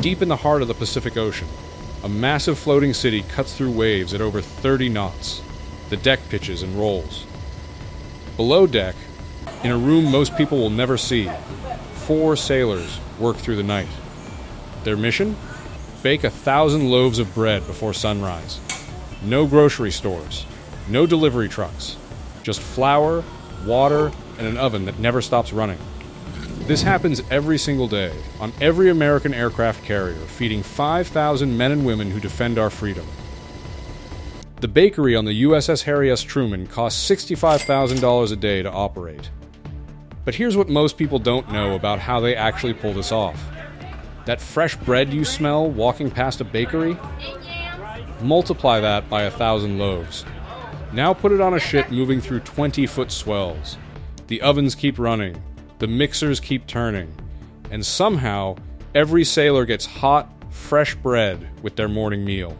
Deep in the heart of the Pacific Ocean, a massive floating city cuts through waves at over 30 knots. The deck pitches and rolls. Below deck, in a room most people will never see, 4 sailors work through the night. Their mission? Bake 1,000 loaves of bread before sunrise. No grocery stores, no delivery trucks, just flour, water, and an oven that never stops running. This happens every single day, on every American aircraft carrier, feeding 5,000 men and women who defend our freedom. The bakery on the USS Harry S. Truman costs $65,000 a day to operate. But here's what most people don't know about how they actually pull this off. That fresh bread you smell walking past a bakery? Multiply that by 1,000 loaves. Now put it on a ship moving through 20-foot swells. The ovens keep running, the mixers keep turning, and somehow every sailor gets hot, fresh bread with their morning meal.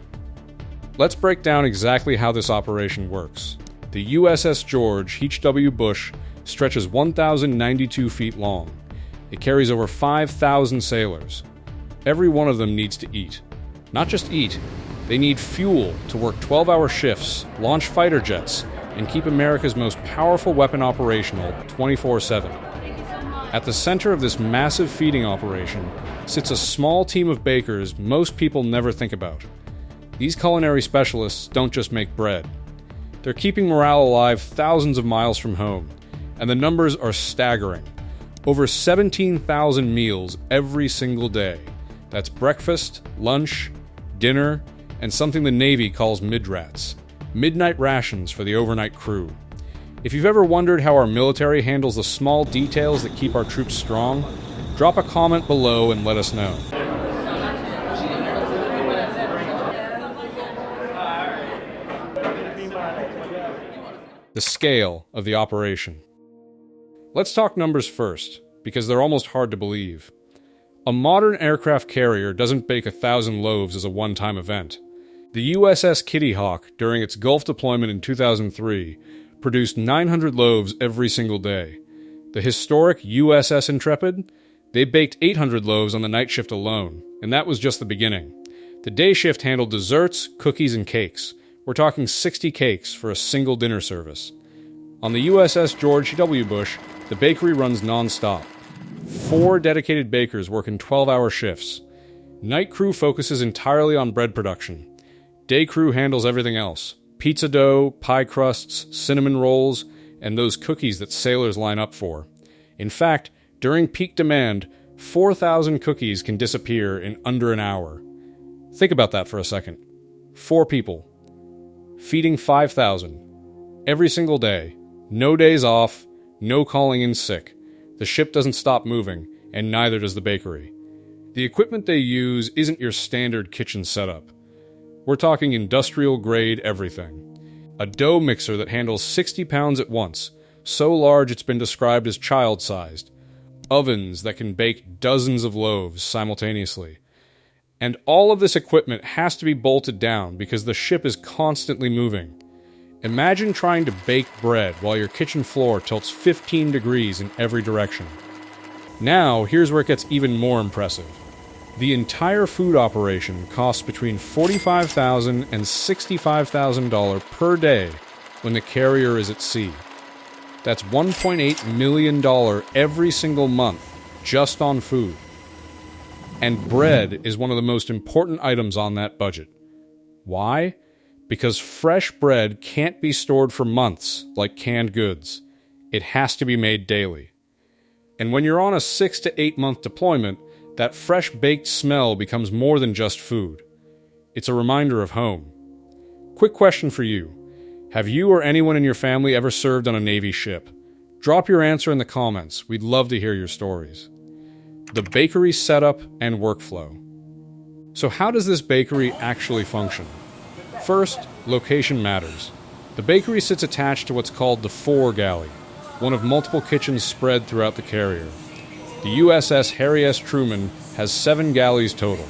Let's break down exactly how this operation works. The USS George H.W. Bush stretches 1,092 feet long. It carries over 5,000 sailors. Every one of them needs to eat. Not just eat, they need fuel to work 12-hour shifts, launch fighter jets, and keep America's most powerful weapon operational 24/7. At the center of this massive feeding operation sits a small team of bakers most people never think about. These culinary specialists don't just make bread. They're keeping morale alive thousands of miles from home, and the numbers are staggering. Over 17,000 meals every single day. That's breakfast, lunch, dinner, and something the Navy calls midrats, midnight rations for the overnight crew. If you've ever wondered how our military handles the small details that keep our troops strong, drop a comment below and let us know. The scale of the operation. Let's talk numbers first, because they're almost hard to believe. A modern aircraft carrier doesn't bake 1,000 loaves as a one-time event. The USS Kitty Hawk, during its Gulf deployment in 2003, produced 900 loaves every single day. The historic USS Intrepid, they baked 800 loaves on the night shift alone, and that was just the beginning. The day shift handled desserts, cookies, and cakes. We're talking 60 cakes for a single dinner service. On the USS George W. Bush, the bakery runs non-stop. 4 dedicated bakers work in 12-hour shifts. Night crew focuses entirely on bread production. Day crew handles everything else. Pizza dough, pie crusts, cinnamon rolls, and those cookies that sailors line up for. In fact, during peak demand, 4,000 cookies can disappear in under an hour. Think about that for a second. 4 people. Feeding 5,000. Every single day. No days off, no calling in sick. The ship doesn't stop moving, and neither does the bakery. The equipment they use isn't your standard kitchen setup. We're talking industrial-grade everything. A dough mixer that handles 60 pounds at once, so large it's been described as child-sized. Ovens that can bake dozens of loaves simultaneously. And all of this equipment has to be bolted down because the ship is constantly moving. Imagine trying to bake bread while your kitchen floor tilts 15 degrees in every direction. Now, here's where it gets even more impressive. The entire food operation costs between $45,000 and $65,000 per day when the carrier is at sea. That's $1.8 million every single month just on food. And bread is one of the most important items on that budget. Why? Because fresh bread can't be stored for months like canned goods. It has to be made daily. And when you're on a 6 to 8 month deployment, that fresh baked smell becomes more than just food. It's a reminder of home. Quick question for you. Have you or anyone in your family ever served on a Navy ship? Drop your answer in the comments. We'd love to hear your stories. The bakery setup and workflow. So how does this bakery actually function? First, location matters. The bakery sits attached to what's called the fore galley, one of multiple kitchens spread throughout the carrier. The USS Harry S. Truman has 7 galleys total.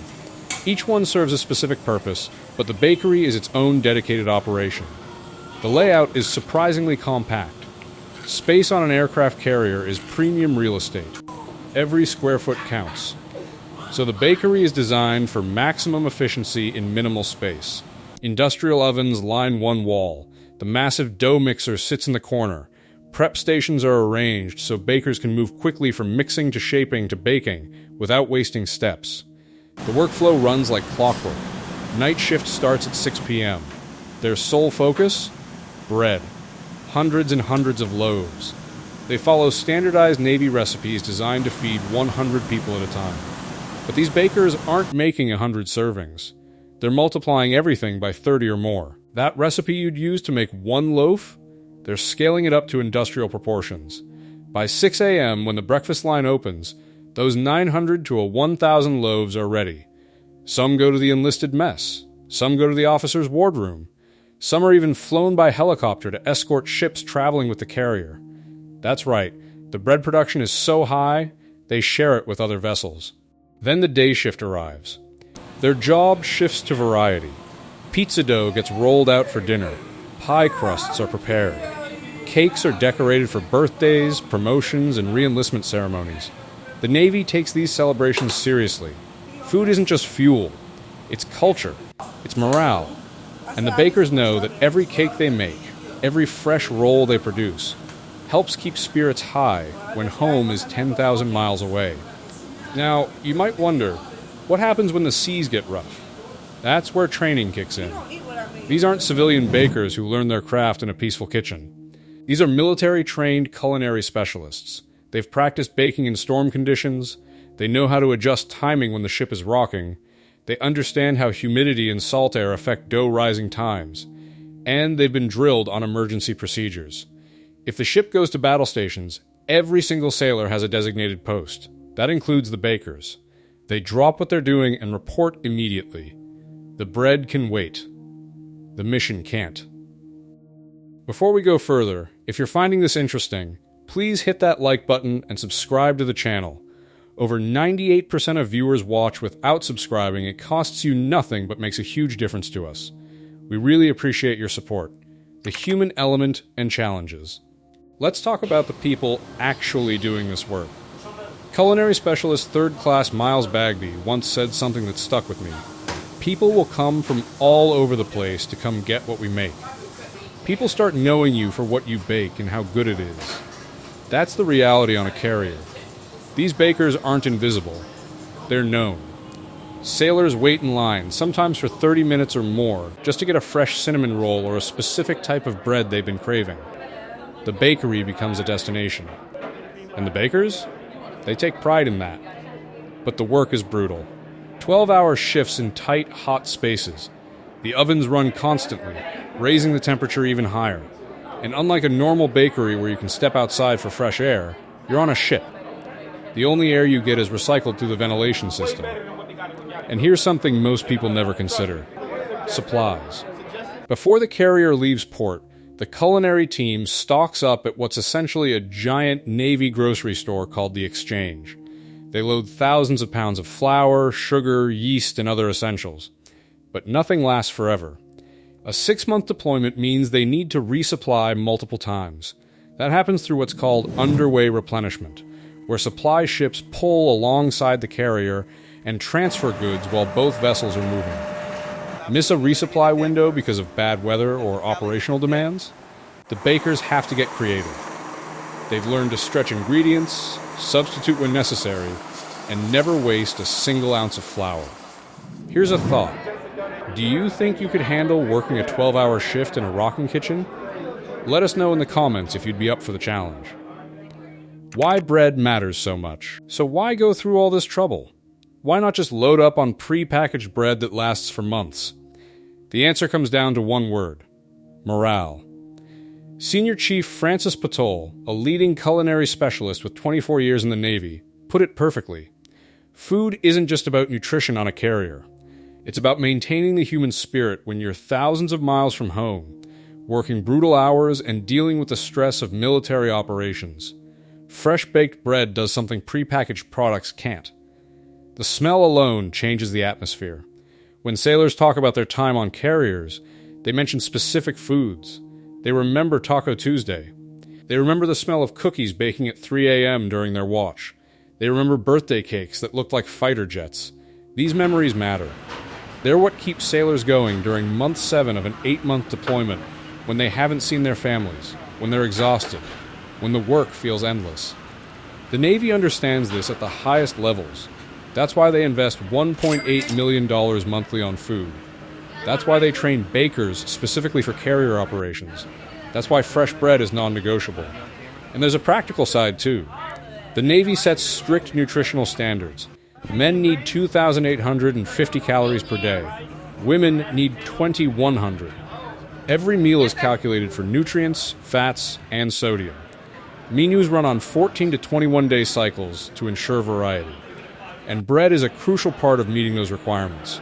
Each one serves a specific purpose, but the bakery is its own dedicated operation. The layout is surprisingly compact. Space on an aircraft carrier is premium real estate. Every square foot counts. So the bakery is designed for maximum efficiency in minimal space. Industrial ovens line one wall. The massive dough mixer sits in the corner. Prep stations are arranged so bakers can move quickly from mixing to shaping to baking without wasting steps. The workflow runs like clockwork. Night shift starts at 6 p.m. Their sole focus? Bread. Hundreds and hundreds of loaves. They follow standardized Navy recipes designed to feed 100 people at a time. But these bakers aren't making 100 servings. They're multiplying everything by 30 or more. That recipe you'd use to make one loaf? They're scaling it up to industrial proportions. By 6 a.m., when the breakfast line opens, those 900 to 1,000 loaves are ready. Some go to the enlisted mess. Some go to the officer's wardroom. Some are even flown by helicopter to escort ships traveling with the carrier. That's right, the bread production is so high, they share it with other vessels. Then the day shift arrives. Their job shifts to variety. Pizza dough gets rolled out for dinner. Pie crusts are prepared. Cakes are decorated for birthdays, promotions, and re-enlistment ceremonies. The Navy takes these celebrations seriously. Food isn't just fuel. It's culture. It's morale. And the bakers know that every cake they make, every fresh roll they produce, helps keep spirits high when home is 10,000 miles away. Now, you might wonder, what happens when the seas get rough? That's where training kicks in. These aren't civilian bakers who learn their craft in a peaceful kitchen. These are military-trained culinary specialists. They've practiced baking in storm conditions. They know how to adjust timing when the ship is rocking. They understand how humidity and salt air affect dough rising times. And they've been drilled on emergency procedures. If the ship goes to battle stations, every single sailor has a designated post. That includes the bakers. They drop what they're doing and report immediately. The bread can wait. The mission can't. Before we go further, if you're finding this interesting, please hit that like button and subscribe to the channel. Over 98% of viewers watch without subscribing. It costs you nothing but makes a huge difference to us. We really appreciate your support. The human element and challenges. Let's talk about the people actually doing this work. Culinary specialist third-class Miles Bagby once said something that stuck with me. People will come from all over the place to come get what we make. People start knowing you for what you bake and how good it is. That's the reality on a carrier. These bakers aren't invisible. They're known. Sailors wait in line, sometimes for 30 minutes or more, just to get a fresh cinnamon roll or a specific type of bread they've been craving. The bakery becomes a destination. And the bakers? They take pride in that. But the work is brutal. 12-hour shifts in tight, hot spaces. The ovens run constantly, raising the temperature even higher. And unlike a normal bakery where you can step outside for fresh air, you're on a ship. The only air you get is recycled through the ventilation system. And here's something most people never consider. Supplies. Before the carrier leaves port, the culinary team stocks up at what's essentially a giant Navy grocery store called the Exchange. They load thousands of pounds of flour, sugar, yeast, and other essentials. But nothing lasts forever. A 6-month deployment means they need to resupply multiple times. That happens through what's called underway replenishment, where supply ships pull alongside the carrier and transfer goods while both vessels are moving. Miss a resupply window because of bad weather or operational demands? The bakers have to get creative. They've learned to stretch ingredients, substitute when necessary, and never waste a single ounce of flour. Here's a thought. Do you think you could handle working a 12-hour shift in a rocking kitchen? Let us know in the comments if you'd be up for the challenge. Why bread matters so much. So why go through all this trouble? Why not just load up on pre-packaged bread that lasts for months? The answer comes down to one word: morale. Senior Chief Francis Patol, a leading culinary specialist with 24 years in the Navy, put it perfectly. Food isn't just about nutrition on a carrier. It's about maintaining the human spirit when you're thousands of miles from home, working brutal hours and dealing with the stress of military operations. Fresh-baked bread does something pre-packaged products can't. The smell alone changes the atmosphere. When sailors talk about their time on carriers, they mention specific foods. They remember Taco Tuesday. They remember the smell of cookies baking at 3 a.m. during their watch. They remember birthday cakes that looked like fighter jets. These memories matter. They're what keeps sailors going during month 7 of an 8-month deployment, when they haven't seen their families, when they're exhausted, when the work feels endless. The Navy understands this at the highest levels. That's why they invest $1.8 million monthly on food. That's why they train bakers specifically for carrier operations. That's why fresh bread is non-negotiable. And there's a practical side, too. The Navy sets strict nutritional standards. Men need 2,850 calories per day. Women need 2,100. Every meal is calculated for nutrients, fats, and sodium. Menus run on 14 to 21-day cycles to ensure variety. And bread is a crucial part of meeting those requirements.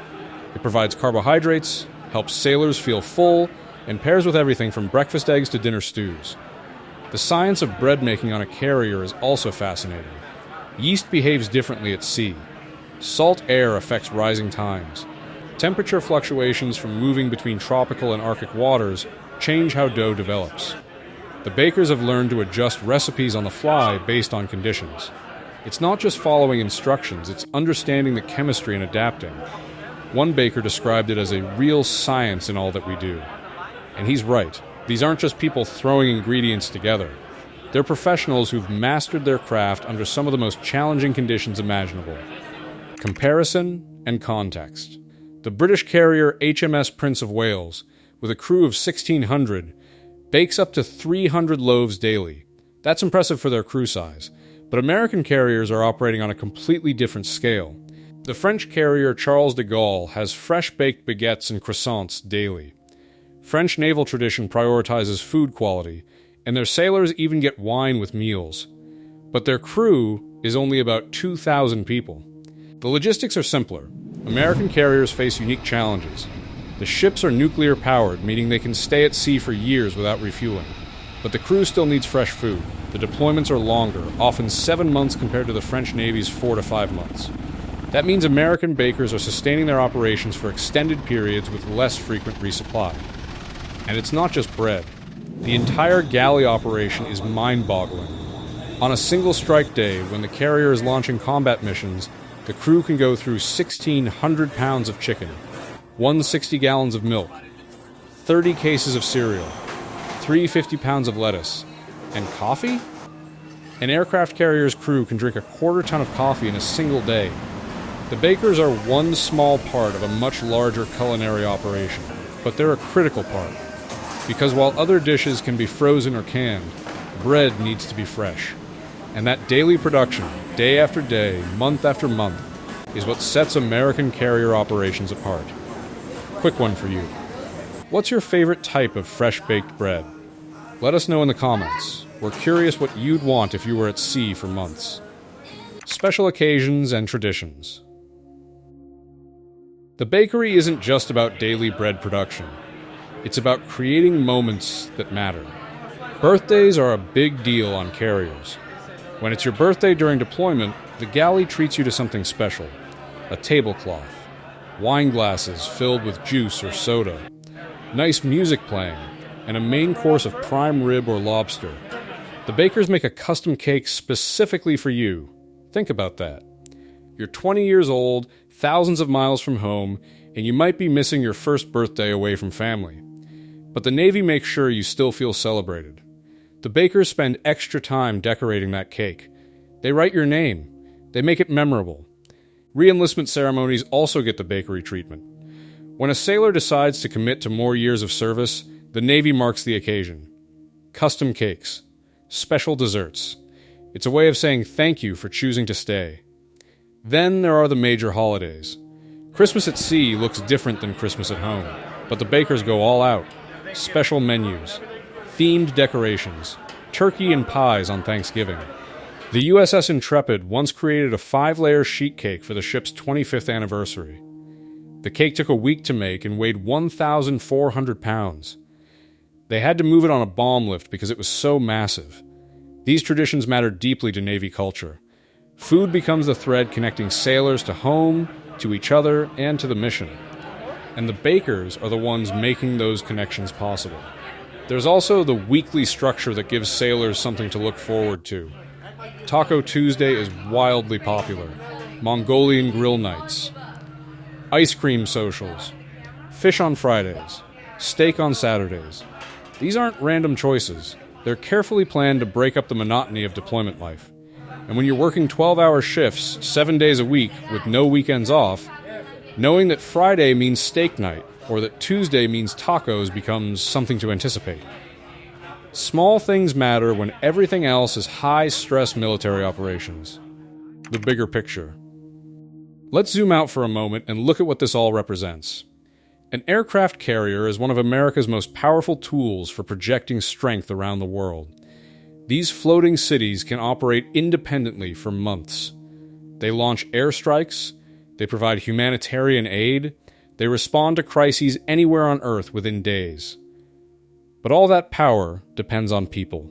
It provides carbohydrates, helps sailors feel full, and pairs with everything from breakfast eggs to dinner stews. The science of bread making on a carrier is also fascinating. Yeast behaves differently at sea. Salt air affects rising times. Temperature fluctuations from moving between tropical and Arctic waters change how dough develops. The bakers have learned to adjust recipes on the fly based on conditions. It's not just following instructions, it's understanding the chemistry and adapting. One baker described it as a real science in all that we do. And he's right. These aren't just people throwing ingredients together. They're professionals who've mastered their craft under some of the most challenging conditions imaginable. Comparison and context. The British carrier HMS Prince of Wales, with a crew of 1,600, bakes up to 300 loaves daily. That's impressive for their crew size, but American carriers are operating on a completely different scale. The French carrier Charles de Gaulle has fresh-baked baguettes and croissants daily. French naval tradition prioritizes food quality, and their sailors even get wine with meals. But their crew is only about 2,000 people. The logistics are simpler. American carriers face unique challenges. The ships are nuclear-powered, meaning they can stay at sea for years without refueling. But the crew still needs fresh food. The deployments are longer, often 7 months compared to the French Navy's 4 to 5 months. That means American bakers are sustaining their operations for extended periods with less frequent resupply. And it's not just bread. The entire galley operation is mind-boggling. On a single strike day, when the carrier is launching combat missions, the crew can go through 1,600 pounds of chicken, 160 gallons of milk, 30 cases of cereal, 350 pounds of lettuce, and coffee? An aircraft carrier's crew can drink a quarter ton of coffee in a single day. The bakers are one small part of a much larger culinary operation, but they're a critical part. Because while other dishes can be frozen or canned, bread needs to be fresh. And that daily production, day after day, month after month, is what sets American carrier operations apart. Quick one for you. What's your favorite type of fresh-baked bread? Let us know in the comments. We're curious what you'd want if you were at sea for months. Special occasions and traditions. The bakery isn't just about daily bread production. It's about creating moments that matter. Birthdays are a big deal on carriers. When it's your birthday during deployment, the galley treats you to something special. A tablecloth, wine glasses filled with juice or soda, nice music playing, and a main course of prime rib or lobster. The bakers make a custom cake specifically for you. Think about that. You're 20 years old, thousands of miles from home, and you might be missing your first birthday away from family. But the Navy makes sure you still feel celebrated. The bakers spend extra time decorating that cake. They write your name. They make it memorable. Re-enlistment ceremonies also get the bakery treatment. When a sailor decides to commit to more years of service, the Navy marks the occasion. Custom cakes. Special desserts. It's a way of saying thank you for choosing to stay. Then there are the major holidays. Christmas at sea looks different than Christmas at home, but the bakers go all out. Special menus, themed decorations, turkey and pies on Thanksgiving. The USS Intrepid once created a 5-layer sheet cake for the ship's 25th anniversary. The cake took a week to make and weighed 1,400 pounds. They had to move it on a bomb lift because it was so massive. These traditions matter deeply to Navy culture. Food becomes the thread connecting sailors to home, to each other, and to the mission. And the bakers are the ones making those connections possible. There's also the weekly structure that gives sailors something to look forward to. Taco Tuesday is wildly popular. Mongolian grill nights. Ice cream socials. Fish on Fridays. Steak on Saturdays. These aren't random choices. They're carefully planned to break up the monotony of deployment life. And when you're working 12-hour shifts 7 days a week with no weekends off, knowing that Friday means steak night or that Tuesday means tacos becomes something to anticipate. Small things matter when everything else is high-stress military operations. The bigger picture. Let's zoom out for a moment and look at what this all represents. An aircraft carrier is one of America's most powerful tools for projecting strength around the world. These floating cities can operate independently for months. They launch airstrikes, they provide humanitarian aid, they respond to crises anywhere on Earth within days. But all that power depends on people.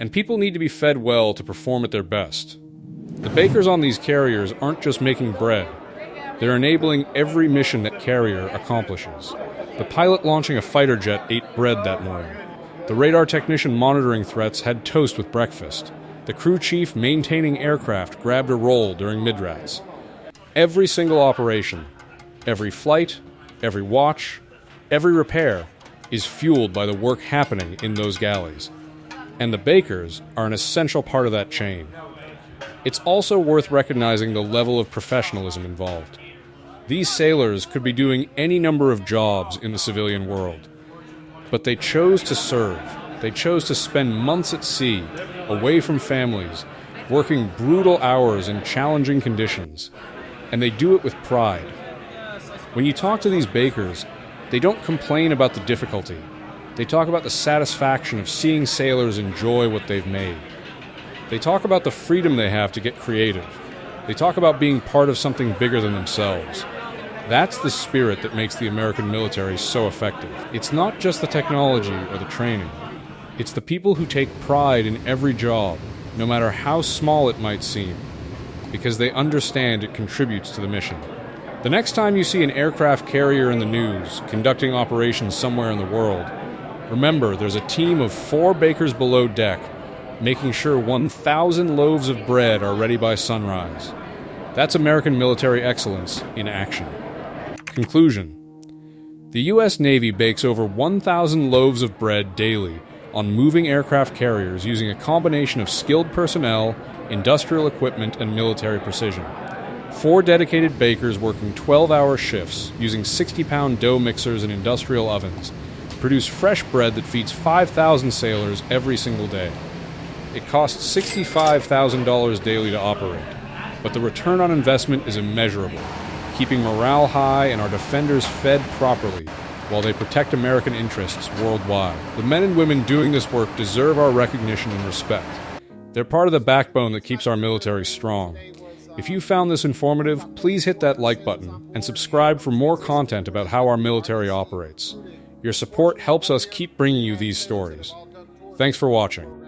And people need to be fed well to perform at their best. The bakers on these carriers aren't just making bread. They're enabling every mission that carrier accomplishes. The pilot launching a fighter jet ate bread that morning. The radar technician monitoring threats had toast with breakfast. The crew chief maintaining aircraft grabbed a roll during midrats. Every single operation, every flight, every watch, every repair is fueled by the work happening in those galleys. And the bakers are an essential part of that chain. It's also worth recognizing the level of professionalism involved. These sailors could be doing any number of jobs in the civilian world. But they chose to serve. They chose to spend months at sea, away from families, working brutal hours in challenging conditions. And they do it with pride. When you talk to these bakers, they don't complain about the difficulty. They talk about the satisfaction of seeing sailors enjoy what they've made. They talk about the freedom they have to get creative. They talk about being part of something bigger than themselves. That's the spirit that makes the American military so effective. It's not just the technology or the training. It's the people who take pride in every job, no matter how small it might seem, because they understand it contributes to the mission. The next time you see an aircraft carrier in the news conducting operations somewhere in the world, remember there's a team of 4 bakers below deck making sure 1,000 loaves of bread are ready by sunrise. That's American military excellence in action. Conclusion. The U.S. Navy bakes over 1,000 loaves of bread daily on moving aircraft carriers using a combination of skilled personnel, industrial equipment, and military precision. 4 dedicated bakers working 12-hour shifts using 60-pound dough mixers and industrial ovens produce fresh bread that feeds 5,000 sailors every single day. It costs $65,000 daily to operate, but the return on investment is immeasurable, keeping morale high and our defenders fed properly while they protect American interests worldwide. The men and women doing this work deserve our recognition and respect. They're part of the backbone that keeps our military strong. If you found this informative, please hit that like button and subscribe for more content about how our military operates. Your support helps us keep bringing you these stories. Thanks for watching.